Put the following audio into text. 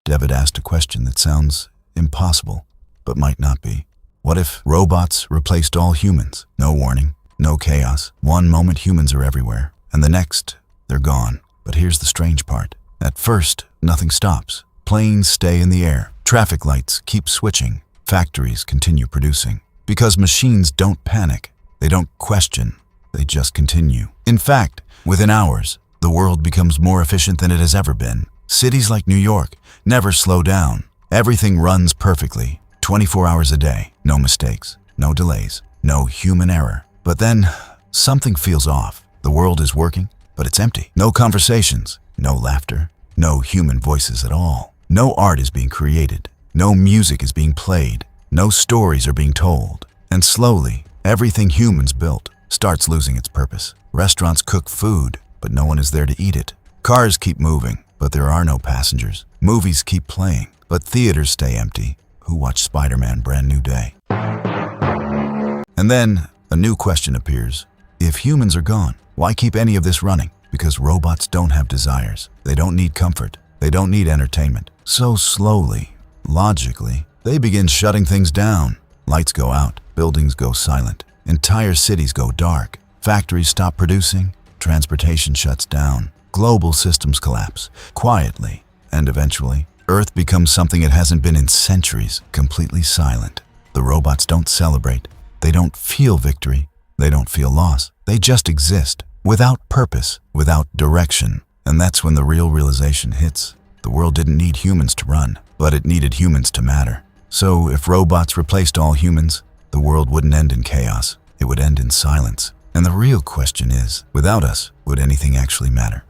David asked a question that sounds impossible, but might not be. What if robots replaced all humans? No warning, no chaos. One moment humans are everywhere, and the next, they're gone. But here's the strange part. At first, nothing stops. Planes stay in the air. Traffic lights keep switching. Factories continue producing. Because machines don't panic. They don't question. They just continue. In fact, within hours, the world becomes more efficient than it has ever been. Cities like New York never slow down. Everything runs perfectly, 24 hours a day. No mistakes, no delays, no human error. But then, something feels off. The world is working, but it's empty. No conversations, no laughter, no human voices at all. No art is being created. No music is being played. No stories are being told. And slowly, everything humans built starts losing its purpose. Restaurants cook food, but no one is there to eat it. Cars keep moving, but there are no passengers. Movies keep playing, but theaters stay empty. Who watched Spider-Man Brand New Day? And then, a new question appears. If humans are gone, why keep any of this running? Because robots don't have desires. They don't need comfort. They don't need entertainment. So slowly, logically, they begin shutting things down. Lights go out, buildings go silent, entire cities go dark, factories stop producing, transportation shuts down, global systems collapse, quietly, and eventually, Earth becomes something it hasn't been in centuries, completely silent. The robots don't celebrate. They don't feel victory. They don't feel loss. They just exist, without purpose, without direction. And that's when the real realization hits. The world didn't need humans to run, but it needed humans to matter. So if robots replaced all humans, the world wouldn't end in chaos. It would end in silence. And the real question is, without us, would anything actually matter?